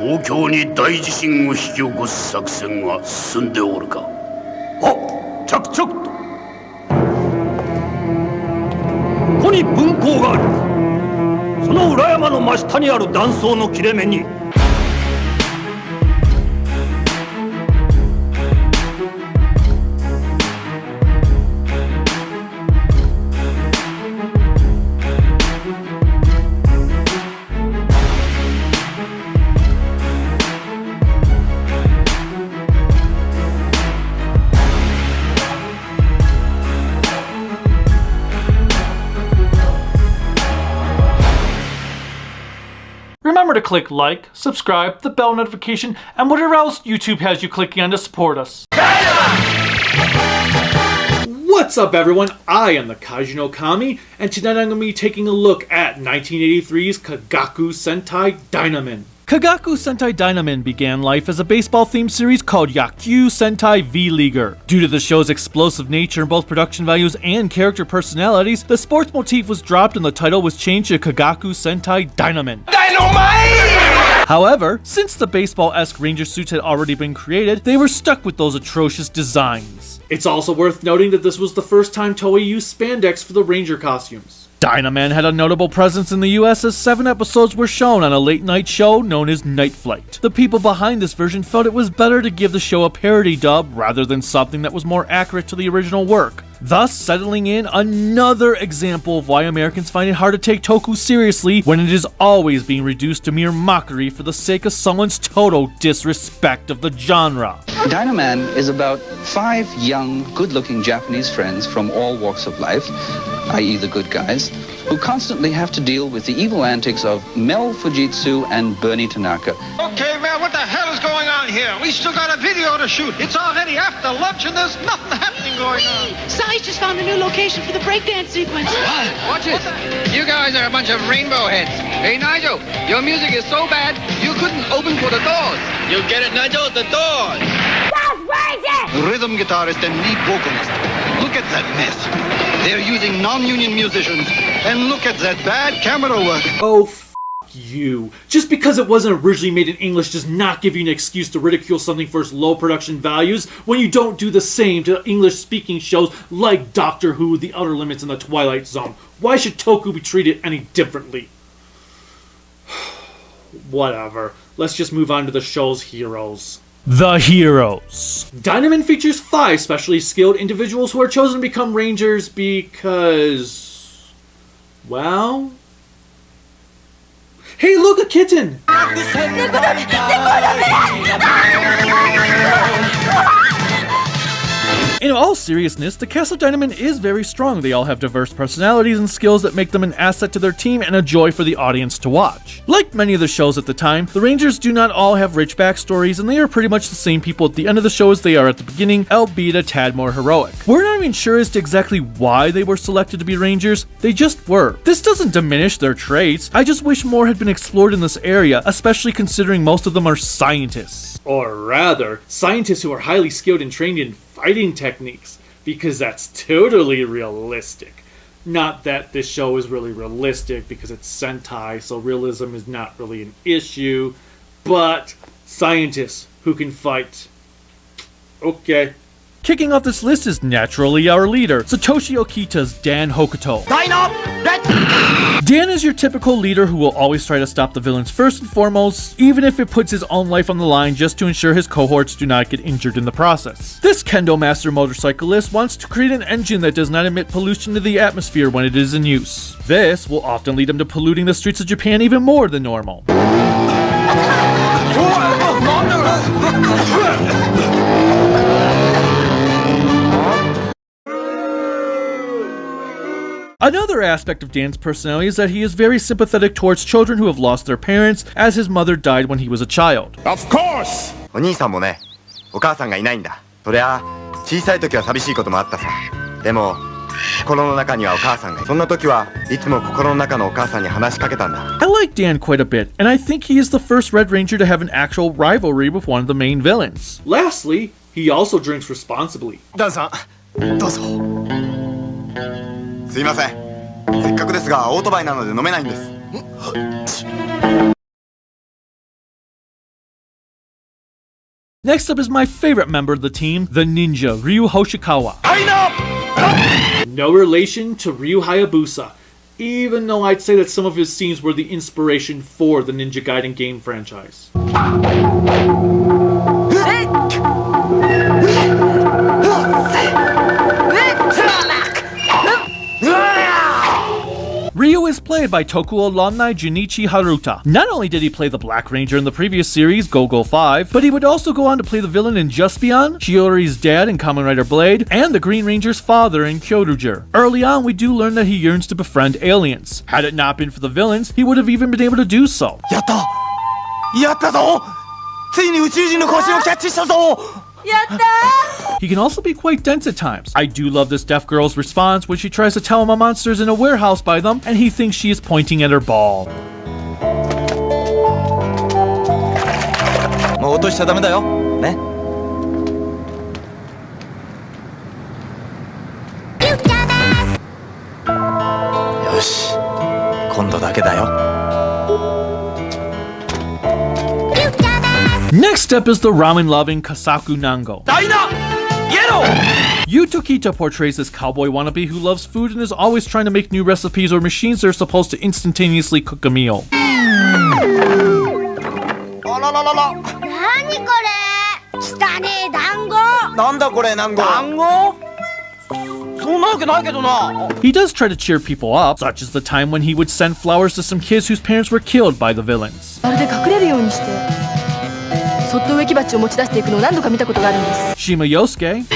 東京に大地震を引き起こす作戦が進んでおるか。あ、着々と。ここに分校がある。その裏山の真下にある断層の切れ目にRemember to click like, subscribe, the bell notification, and whatever else YouTube has you clicking on to support us. What's up everyone, I am the Kaiju no Kami, and tonight I'm going to be taking a look at 1983's Kagaku Sentai Dynaman. Kagaku Sentai Dynaman began life as a baseball-themed series called Yakyuu Sentai V-Leaguer. Due to the show's explosive nature in both production values and character personalities, the sports motif was dropped and the title was changed to Kagaku Sentai Dynaman. Dynamite! However, since the baseball-esque ranger suits had already been created, they were stuck with those atrocious designs. It's also worth noting that this was the first time Toei used spandex for the ranger costumes. Dynaman had a notable presence in the US as 7 episodes were shown on a late-night show known as Night Flight. The people behind this version felt it was better to give the show a parody dub rather than something that was more accurate to the original work, thus settling in another example of why Americans find it hard to take Toku seriously when it is always being reduced to mere mockery for the sake of someone's total disrespect of the genre. Dynaman is about 5 young, good-looking Japanese friends from all walks of life, i.e. the good guys, who constantly have to deal with the evil antics of Mel Fujitsu and Bernie Tanaka. Okay, man, what the hell is going on here? We still got a video to shoot. It's already after lunch and there's nothing happening going on. Sai just found a new location for the breakdance sequence. What? Watch it. You guys are a bunch of rainbow heads. Hey, Nigel, your music is so bad, you couldn't open for the doors. You get it, Nigel? The doors. Rhythm guitarist and lead vocalist. Look at that mess. They're using non-union musicians. And look at that bad camera work. Oh, you. Just because it wasn't originally made in English does not give you an excuse to ridicule something for its low production values when you don't do the same to English-speaking shows like Doctor Who, The Outer Limits, and The Twilight Zone. Why should Toku be treated any differently? Whatever. Let's just move on to the show's heroes. The heroes. Dynaman features 5 specially skilled individuals who are chosen to become rangers because... well... hey, look, a kitten! In all seriousness, the cast of Dynaman is very strong. They all have diverse personalities and skills that make them an asset to their team and a joy for the audience to watch. Like many of the shows at the time, the Rangers do not all have rich backstories, and they are pretty much the same people at the end of the show as they are at the beginning, albeit a tad more heroic. We're not even sure as to exactly why they were selected to be Rangers, they just were. This doesn't diminish their traits, I just wish more had been explored in this area, especially considering most of them are scientists. Or rather, scientists who are highly skilled and trained in fighting techniques, because that's totally realistic. Not that this show is really realistic because it's Sentai, so realism is not really an issue, but scientists who can fight. Okay. Kicking off this list is naturally our leader, Satoshi Okita's Dan Hokuto. Dan is your typical leader who will always try to stop the villains first and foremost, even if it puts his own life on the line just to ensure his cohorts do not get injured in the process. This Kendo Master motorcyclist wants to create an engine that does not emit pollution to the atmosphere when it is in use. This will often lead him to polluting the streets of Japan even more than normal. Another aspect of Dan's personality is that he is very sympathetic towards children who have lost their parents, as his mother died when he was a child. Of course! お兄さんもね、お母さんがいないんだ。そりゃ小さい時は寂しいこともあったさ。でも心の中にはお母さんがいる。そんな時はいつも心の中のお母さんに話しかけたんだ。I like Dan quite a bit, and I think he is the first Red Ranger to have an actual rivalry with one of the main villains. Lastly, he also drinks responsibly. どうぞ。どうぞ。すいません。せっかくですがオートバイなので飲めないんです。Next up is my favorite member of the team, the ninja, Ryu Hoshikawa. No relation to Ryu Hayabusa, even though I'd say that some of his scenes were the inspiration for the Ninja Gaiden game franchise. Ryu is played by Toku alumni Junichi Haruta. Not only did he play the Black Ranger in the previous series, Go-Go 5, but he would also go on to play the villain in Just Beyond, Shiori's dad in Kamen Rider Blade, and the Green Ranger's father in Kyoryuger. Early on, we do learn that he yearns to befriend aliens. Had it not been for the villains, he would have even been able to do so. Yatta! Yatta zo! ついに宇宙人の腰をキャッチしたぞ! He can also be quite dense at times. I do love this deaf girl's response when she tries to tell him a monster is in a warehouse by them and he thinks she is pointing at her ball. もう落としちゃダメだよ。ね。よし。今度だけだよ。Next up is the ramen-loving Kasaku Nango. Yu Tokita portrays this cowboy wannabe who loves food and is always trying to make new recipes or machines that are supposed to instantaneously cook a meal. He does try to cheer people up, such as the time when he would send flowers to some kids whose parents were killed by the villains. Shima Yosuke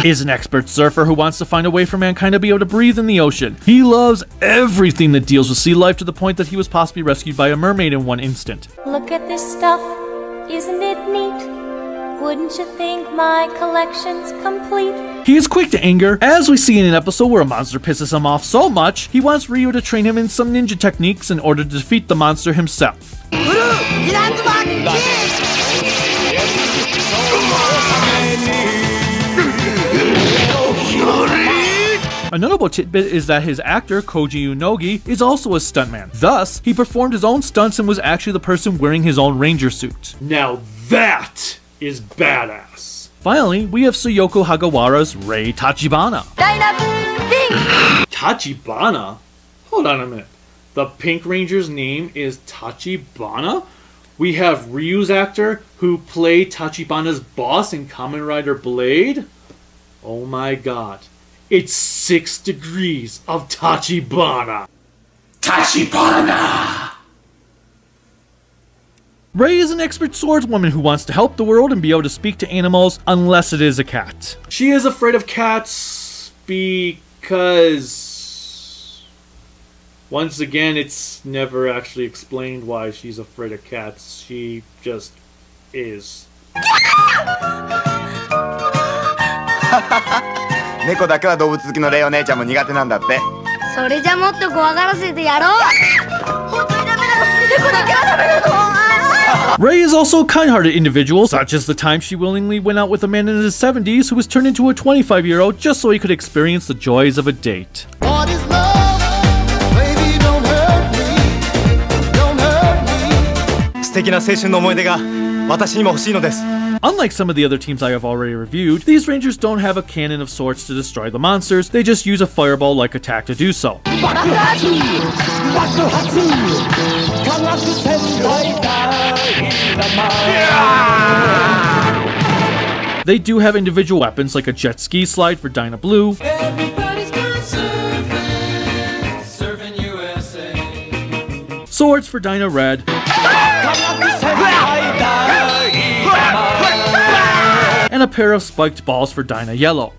is an expert surfer who wants to find a way for mankind to be able to breathe in the ocean. He loves everything that deals with sea life to the point that he was possibly rescued by a mermaid in one instant. Look at this stuff, isn't it neat? Wouldn't you think my collection's complete? He is quick to anger, as we see in an episode where a monster pisses him off so much, he wants Ryu to train him in some ninja techniques in order to defeat the monster himself. A notable tidbit is that his actor, Koji Unogi, is also a stuntman. Thus, he performed his own stunts and was actually the person wearing his own ranger suit. Now that is badass. Finally, we have Suyoko Hagawara's Rei Tachibana. Tachibana? Hold on a minute. The Pink Ranger's name is Tachibana? We have Ryu's actor who played Tachibana's boss in Kamen Rider Blade? Oh my god. It's 6 degrees of Tachibana. Tachibana! Rei is an expert swordswoman who wants to help the world and be able to speak to animals unless it is a cat. She is afraid of cats because... once again, it's never actually explained why she's afraid of cats. She just is. 猫だけは動物好きのレイお姉ちゃんも苦手なんだって。それじゃもっと怖がらせてやろう。本当にダメなの。猫だけはダメなの。Rei is also a kind-hearted individual, such as the time she willingly went out with a man in his 70s who was turned into a 25-year-old just so he could experience the joys of a date. What is love? Baby, don't hurt me. Don't hurt me. 素敵な青春の思い出が私にも欲しいのです。 Unlike some of the other teams I have already reviewed, these rangers don't have a cannon of sorts to destroy the monsters, they just use a fireball-like attack to do so. They do have individual weapons like a jet ski slide for Dyna Blue, swords for Dyna Red, and a pair of spiked balls for Dyna Yellow.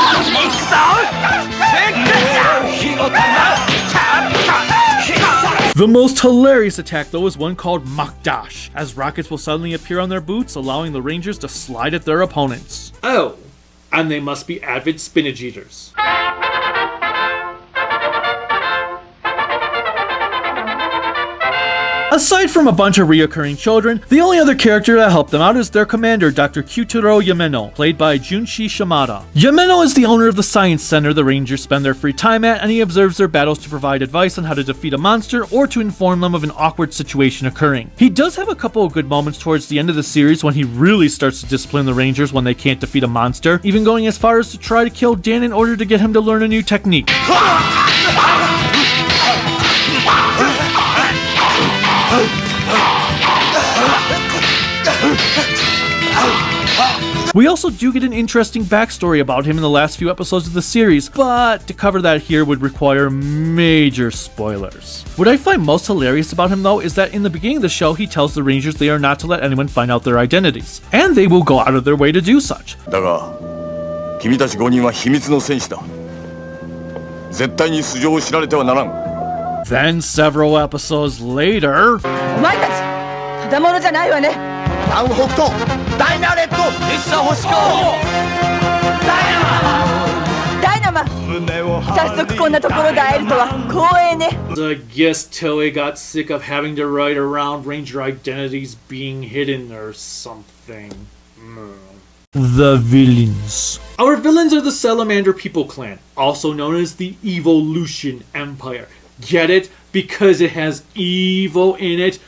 The most hilarious attack though is one called Mach Dash, as rockets will suddenly appear on their boots, allowing the rangers to slide at their opponents. Oh, and they must be avid spinach eaters. Aside from a bunch of reoccurring children, the only other character that helped them out is their commander, Dr. Kyutaro Yameno, played by Junshi Shimada. Yameno is the owner of the science center the Rangers spend their free time at, and he observes their battles to provide advice on how to defeat a monster or to inform them of an awkward situation occurring. He does have a couple of good moments towards the end of the series when he really starts to discipline the Rangers when they can't defeat a monster, even going as far as to try to kill Dan in order to get him to learn a new technique. We also do get an interesting backstory about him in the last few episodes of the series, but to cover that here would require major spoilers. What I find most hilarious about him though is that in the beginning of the show he tells the Rangers they are not to let anyone find out their identities, and they will go out of their way to do such. だが、君たち5人は秘密の戦士だ。絶対に素性を知られてはならん。 Then several episodes later... お前たち、ただ者じゃないわね。ダウン北東、ダイナレット、列車星川、ダイナマン、早速こんなところで会えるとは光栄ね。 I guess Toei got sick of having to write around Ranger identities being hidden or something. The villains. Our villains are the Salamander People Clan, also known as the Evolution Empire. Get it? Because it has evil in it.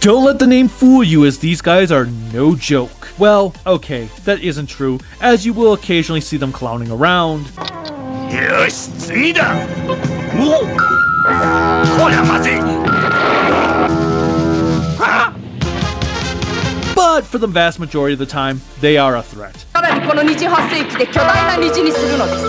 Don't let the name fool you, as these guys are no joke. Well, okay, that isn't true, as you will occasionally see them clowning around. Yes, 次だ。お、こりゃまずい。But for the vast majority of the time, they are a threat. さらにこの虹発生器で巨大な虹にするのです。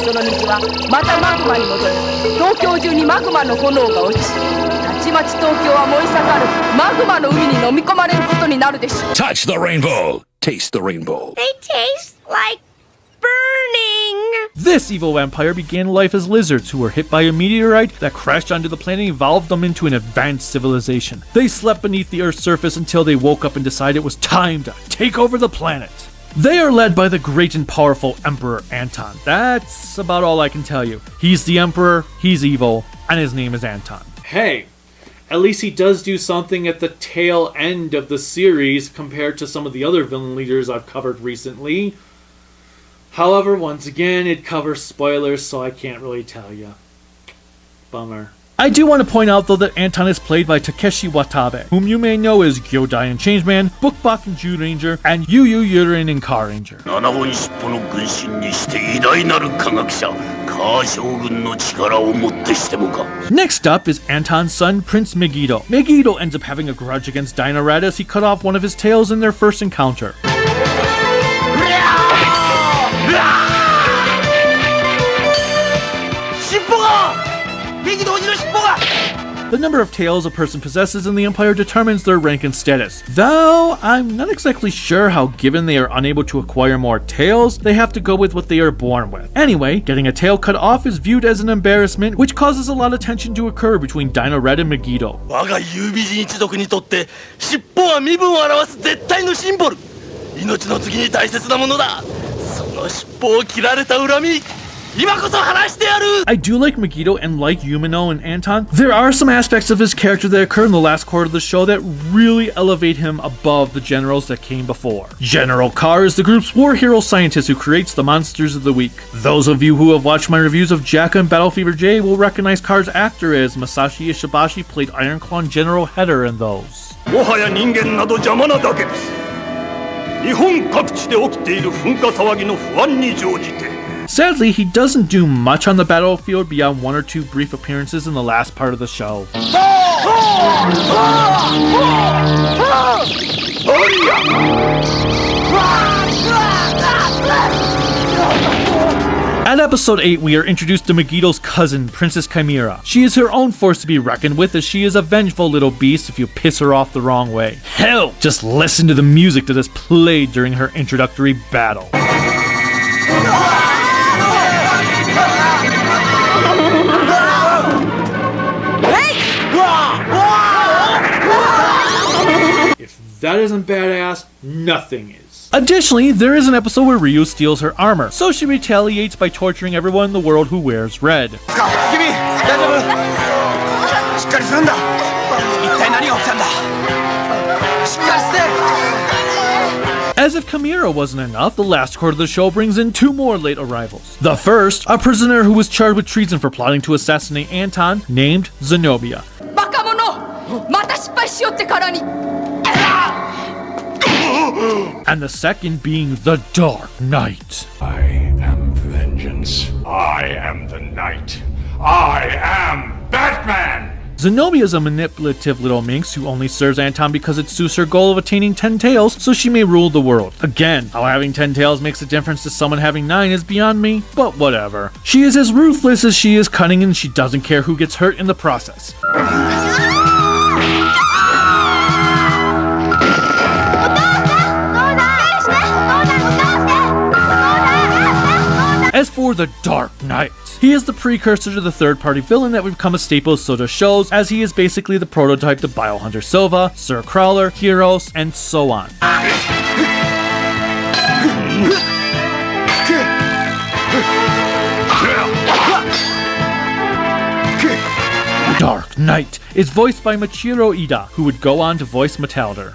その虹はまたマグマに戻り、東京中にマグマの炎が落ち、たちまち東京は燃え盛るマグマの海に飲み込まれることになるでしょう。 Touch the rainbow. Taste the rainbow. They taste like burning. This evil empire began life as lizards who were hit by a meteorite that crashed onto the planet and evolved them into an advanced civilization. They slept beneath the Earth's surface until they woke up and decided it was time to take over the planet. They are led by the great and powerful Emperor Anton. That's about all I can tell you. He's the Emperor, he's evil, and his name is Anton. Hey, at least he does do something at the tail end of the series compared to some of the other villain leaders I've covered recently. However, once again, it covers spoilers, so I can't really tell you. Bummer. I do want to point out, though, that Anton is played by Takeshi Watabe, whom you may know as Gyodai in Changeman, Bookbok in Jew Ranger, and Yakyuu Yurin in Car Ranger. 7本尻尾の軍神にして偉大なる科学者、カー将軍の力をもってしてもか。 Next up is Anton's son, Prince Megiddo. Megiddo ends up having a grudge against Dynaman as he cut off one of his tails in their first encounter. The number of tails a person possesses in the Empire determines their rank and status. Though, I'm not exactly sure how, given they are unable to acquire more tails, they have to go with what they are born with. Anyway, getting a tail cut off is viewed as an embarrassment, which causes a lot of tension to occur between Dynaman and Megiddo. 我が優美人一族にとって尻尾は身分を表す絶対のシンボル。命の次に大切なものだ。その尻尾を切られた恨み。 I do like Megiddo, and like Yumino and Anton, there are some aspects of his character that occur in the last quarter of the show that really elevate him above the generals that came before. General Carr is the group's war hero scientist who creates the monsters of the week. Those of you who have watched my reviews of Jacka and Battle Fever J will recognize Carr's actor as Masashi Ishibashi, played Ironclaw and General Header in those. もはや人間など邪魔なだけです。日本各地で起きている噴火騒ぎの不安に乗じて。 Sadly, he doesn't do much on the battlefield beyond one or two brief appearances in the last part of the show. At episode 8, we are introduced to Megiddo's cousin, Princess Chimera. She is her own force to be reckoned with, as she is a vengeful little beast if you piss her off the wrong way. Hell, just listen to the music that is played during her introductory battle. If that isn't badass, nothing is. Additionally, there is an episode where Ryu steals her armor, so she retaliates by torturing everyone in the world who wears red. As if Chimera wasn't enough, the last quarter of the show brings in two more late arrivals. The first, a prisoner who was charged with treason for plotting to assassinate Anton, named Zenobia. And the second being the Dark Knight. I am vengeance. I am the Knight. I am Batman! Zenobia is a manipulative little minx who only serves Anton because it suits her goal of attaining 10 tails so she may rule the world. Again, how having 10 tails makes a difference to someone having 9 is beyond me, but whatever. She is as ruthless as she is cunning, and she doesn't care who gets hurt in the process. As for the Dark Knight, he is the precursor to the third-party villain that would become a staple of Soda shows, as he is basically the prototype to Biohunter Silva, Sir Crawler, Heroes, and so on. Dark Knight is voiced by Michiro Ida, who would go on to voice Metalder.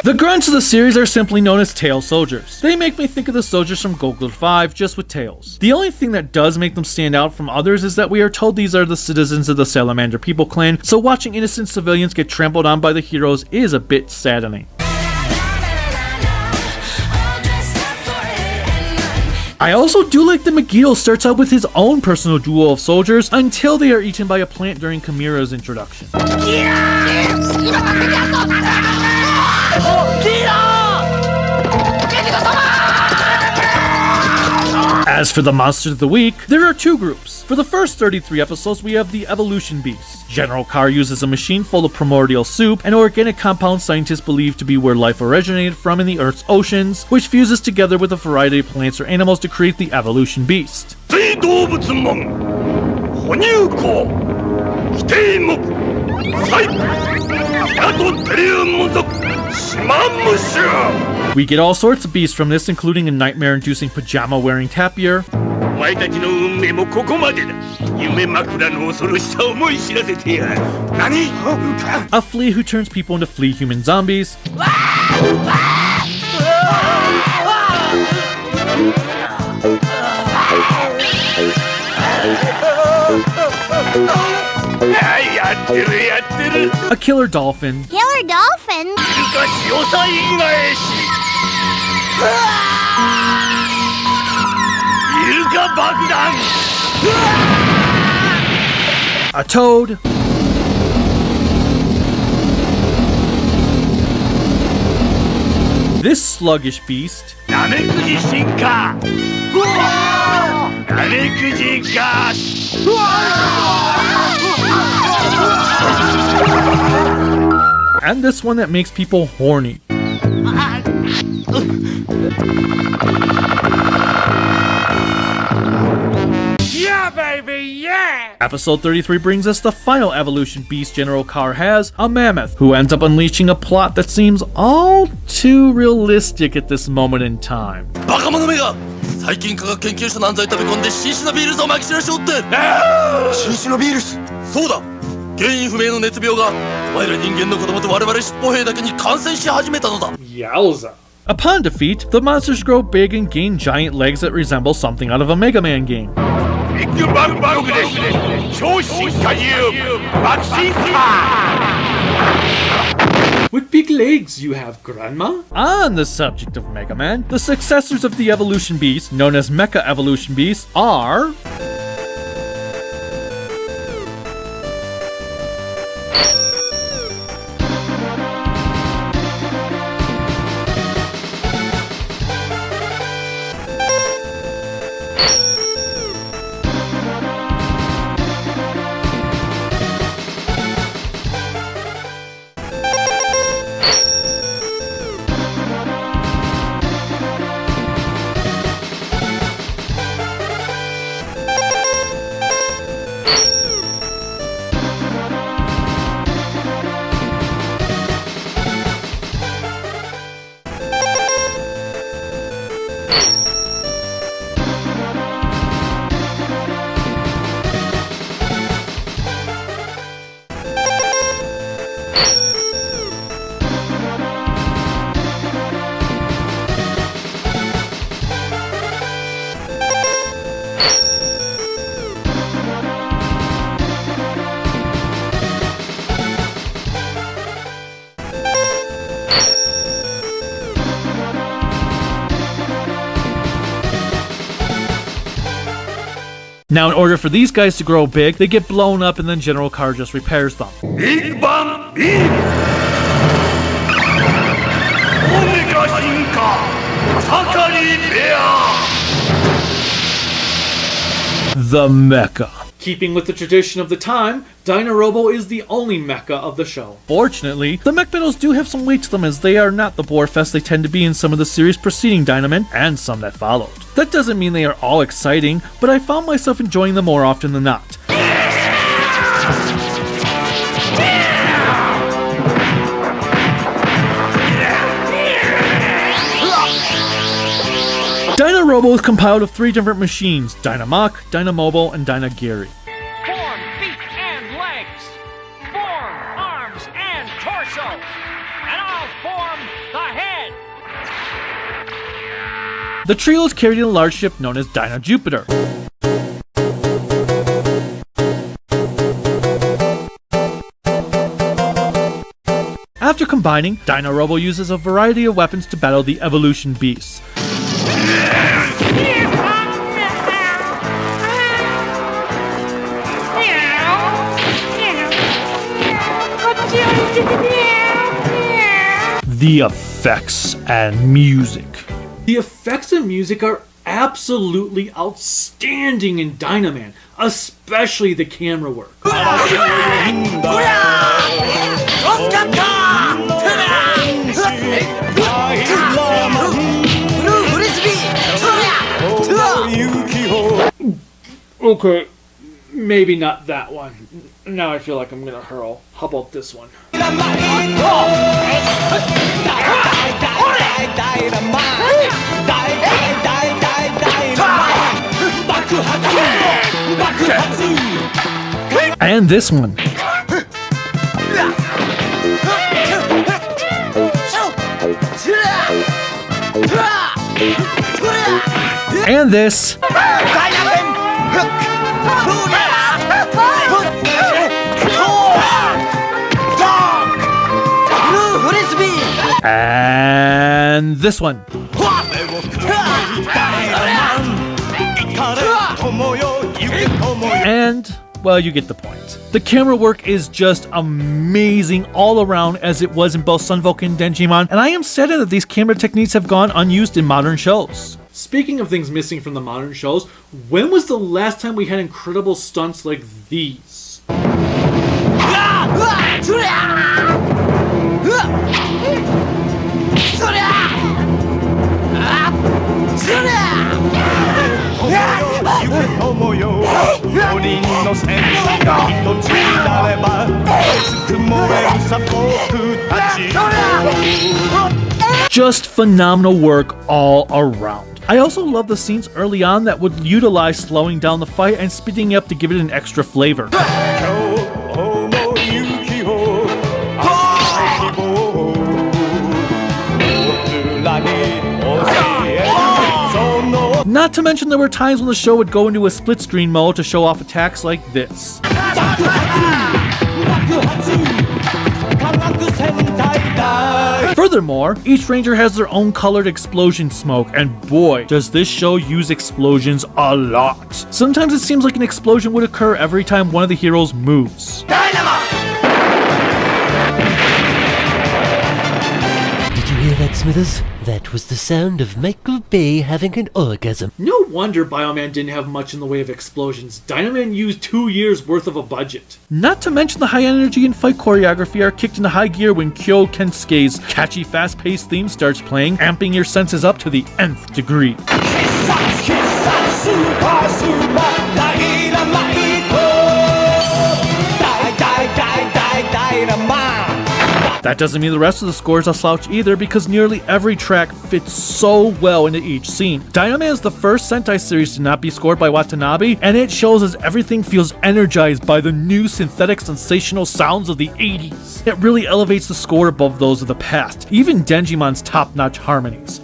The grunts of the series are simply known as tail soldiers. They make me think of the soldiers from Gogol 5, just with tails. The only thing that does make them stand out from others is that we are told these are the citizens of the Salamander People Clan, so watching innocent civilians get trampled on by the heroes is a bit saddening. I also do like that Megiddo starts out with his own personal duo of soldiers until they are eaten by a plant during Chimera's introduction. As for the monsters of the week, there are two groups. For the first 33 episodes, we have the Evolution Beasts. General Carr uses a machine full of primordial soup, an organic compound scientists believe to be where life originated from in the Earth's oceans, which fuses together with a variety of plants or animals to create the Evolution Beast. We get all sorts of beasts from this, including a nightmare-inducing pajama-wearing tapir, a flea who turns people into flea-human zombies, a killer dolphin, Killer dolphin? a toad, this sluggish beast, and this one that makes people horny. Yeah, baby, yeah! Episode 33 brings us the final evolution beast General Carr has, a mammoth, who ends up unleashing a plot that seems all too realistic at this moment in time. 最近科学研究者の安罪食べ込んで新種のウイルスをまき散らしておって新種のウイルスそうだ原因不明の熱病がお前ら人間の子供と我々尻尾兵だけに感染し始めたのだ Yowza. Upon defeat, the monsters grow big and gain giant legs that resemble something out of a Mega Man game. With big legs, you have Grandma? On the subject of Mega Man, the successors of the Evolution Beast, known as Mecha Evolution Beasts, are... Now, in order for these guys to grow big, they get blown up and then General Carr just repairs them. Big Bang Beam! Omega Shinka! Sakari Bear! The Mecha. Keeping with the tradition of the time, Dynarobo is the only mecha of the show. Fortunately, the mech battles do have some weight to them as they are not the bore fest they tend to be in some of the series preceding Dynaman and some that followed. That doesn't mean they are all exciting, but I found myself enjoying them more often than not. Dynarobo is compiled of 3 different machines: Dynamach, Dynamobile, and Dynagiri. Form feet and legs. Form arms and torso. And I'll form the head. The trio is carried in a large ship known as Dyna Jupiter. After combining, Dynarobo uses a variety of weapons to battle the evolution beasts. The effects and music. The effects and music are absolutely outstanding in Dynaman, especially the camera work. Okay, maybe not that one. Now I feel like I'm gonna hurl. How about this one? And this one. And this. And this one. And, well, you get the point. The camera work is just amazing all around, as it was in both Sunvoke and Denjimon, and I am saddened that these camera techniques have gone unused in modern shows. Speaking of things missing from the modern shows, when was the last time we had incredible stunts like these? Just phenomenal work all around. I also love the scenes early on that would utilize slowing down the fight and speeding up to give it an extra flavor. Not to mention there were times when the show would go into a split screen mode to show off attacks like this. Furthermore, each ranger has their own colored explosion smoke, and boy, does this show use explosions a lot. Sometimes it seems like an explosion would occur every time one of the heroes moves. Did you hear that, Smithers? That was the sound of Michael Bay having an orgasm. No wonder Bioman didn't have much in the way of explosions. Dynaman used 2 years worth of a budget. Not to mention the high energy and fight choreography are kicked into high gear when Kyo Kensuke's catchy fast-paced theme starts playing, amping your senses up to the nth degree. That doesn't mean the rest of the score is a slouch either, because nearly every track fits so well into each scene. Dynaman is the first Sentai series to not be scored by Watanabe, and it shows as everything feels energized by the new synthetic sensational sounds of the 80s. It really elevates the score above those of the past, even Denjimon's top-notch harmonies.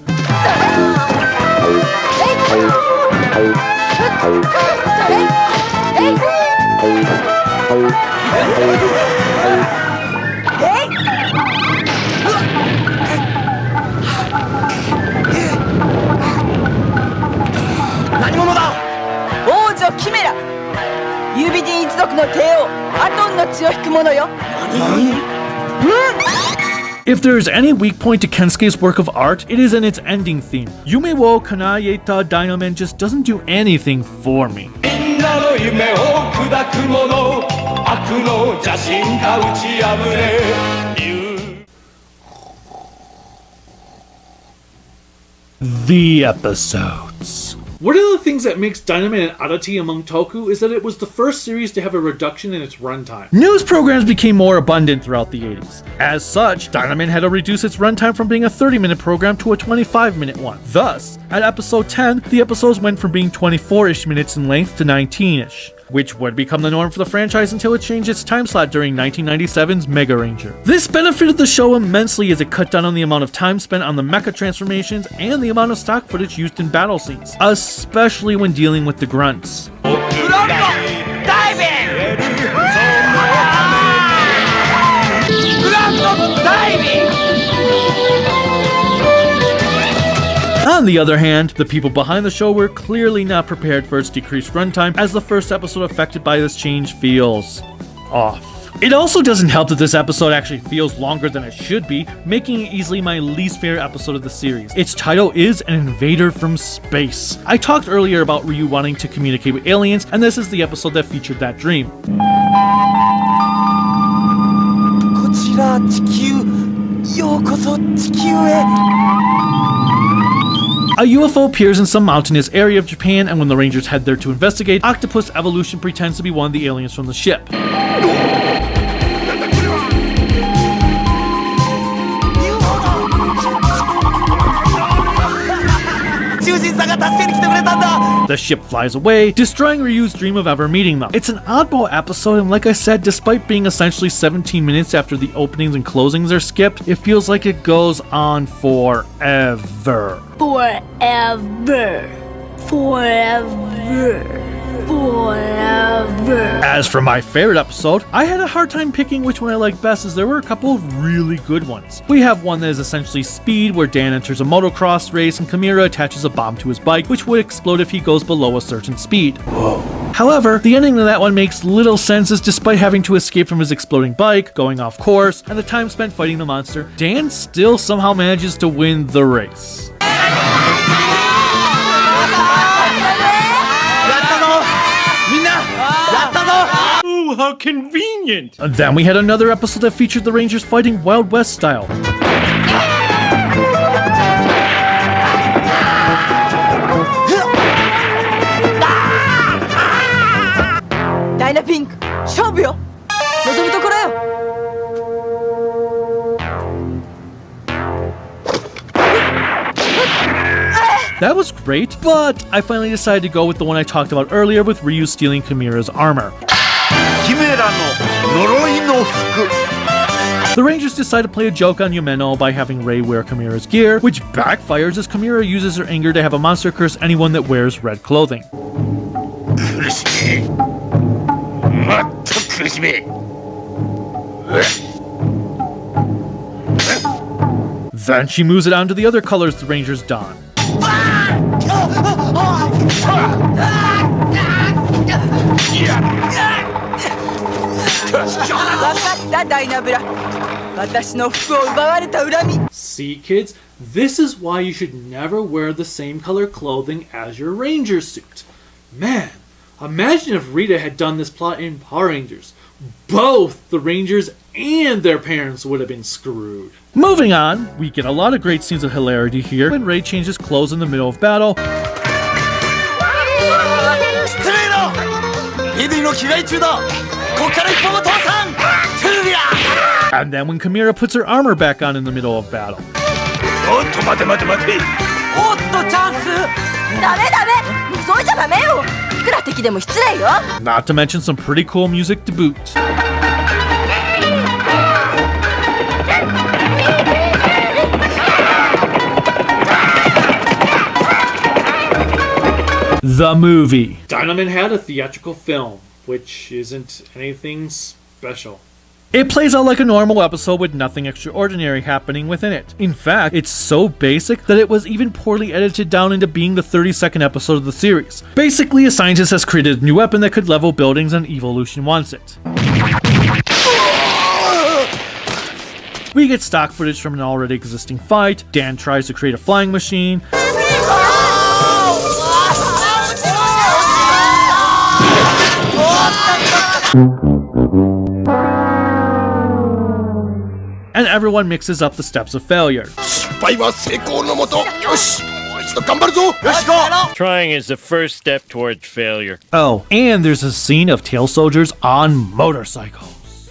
If there is any weak point to Kensuke's work of art, it is in its ending theme. Yume wo kanayeta Dynaman just doesn't do anything for me. The episodes. One of the things that makes Dynaman an oddity among Toku is that it was the first series to have a reduction in its runtime. News programs became more abundant throughout the 80s. As such, Dynaman had to reduce its runtime from being a 30-minute program to a 25-minute one. Thus, at episode 10, the episodes went from being 24-ish minutes in length to 19-ish, which would become the norm for the franchise until it changed its time slot during 1997's Mega Ranger. This benefited the show immensely as it cut down on the amount of time spent on the mecha transformations and the amount of stock footage used in battle scenes, especially when dealing with the grunts. On the other hand, the people behind the show were clearly not prepared for its decreased runtime, as the first episode affected by this change feels off. It also doesn't help that this episode actually feels longer than it should be, making it easily my least favorite episode of the series. Its title is An Invader from Space. I talked earlier about Ryu wanting to communicate with aliens, and this is the episode that featured that dream. A UFO appears in some mountainous area of Japan, and when the Rangers head there to investigate, Octopus Evolution pretends to be one of the aliens from the ship. The ship flies away, destroying Ryu's dream of ever meeting them. It's an oddball episode, and like I said, despite being essentially 17 minutes after the openings and closings are skipped, it feels like it goes on forever. As for my favorite episode, I had a hard time picking which one I like best, as there were a couple of really good ones. We have one that is essentially Speed, where Dan enters a motocross race and Kimura attaches a bomb to his bike, which would explode if he goes below a certain speed. Whoa. However, the ending to that one makes little sense, as despite having to escape from his exploding bike, going off course, and the time spent fighting the monster, Dan still somehow manages to win the race. Oh, how convenient! And then we had another episode that featured the Rangers fighting Wild West style. Dynapink, 勝負よ。望むところよ。That was great, but I finally decided to go with the one I talked about earlier with Ryu stealing Kimura's armor. The Rangers decide to play a joke on Yumeno by having Rei wear Kimura's gear, which backfires as Kimura uses her anger to have a monster curse anyone that wears red clothing. Then she moves it on to the other colors the Rangers don. See, kids, this is why you should never wear the same color clothing as your Ranger suit. Man, imagine if Rita had done this plot in Power Rangers. Both the Rangers and their parents would have been screwed. Moving on, we get a lot of great scenes of hilarity here when Rei changes clothes in the middle of battle. And then when Chimera puts her armor back on in the middle of battle. おっと待て待て待て。おっとチャンス。ダメダメ。覗いちゃダメよ。いくら敵でも失礼よ。Not to mention some pretty cool music to boot. The movie. Dynaman had a theatrical film, which isn't anything special. It plays out like a normal episode with nothing extraordinary happening within it. In fact, it's so basic that it was even poorly edited down into being the 32nd episode of the series. Basically, a scientist has created a new weapon that could level buildings and evolution wants it. We get stock footage from an already existing fight. Dan tries to create a flying machine. And everyone mixes up the steps of failure. Trying is the first step towards failure. Oh, and there's a scene of tail soldiers on motorcycles.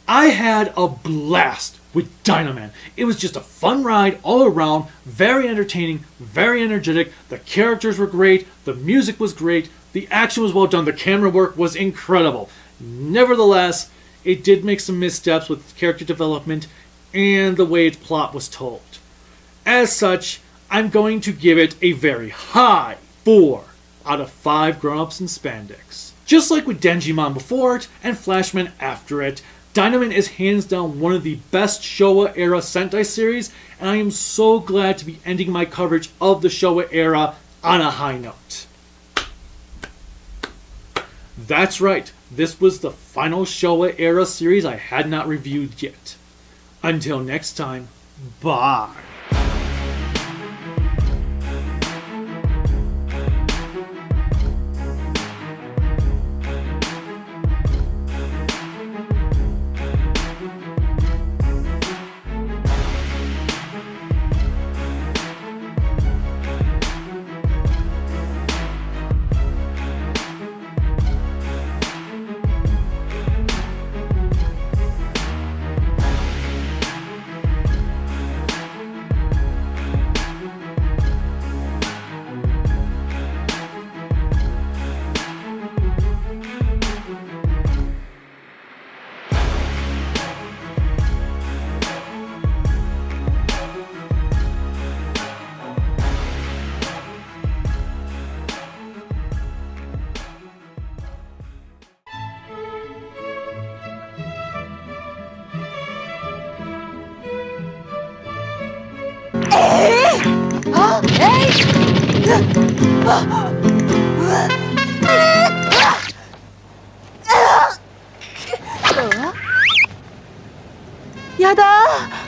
I had a blast with Dynaman. It was just a fun ride all around, very entertaining, very energetic. The characters were great, the music was great, the action was well done, the camera work was incredible. Nevertheless, it did make some missteps with character development and the way its plot was told. As such, I'm going to give it a very high 4 out of 5 grown-ups in spandex. Just like with Denjimon before it and Flashman after it, Dynaman is hands down one of the best Showa-era Sentai series, and I am so glad to be ending my coverage of the Showa era on a high note. That's right, this was the final Showa-era series I had not reviewed yet. Until next time, bye. 어? 에이! 야다!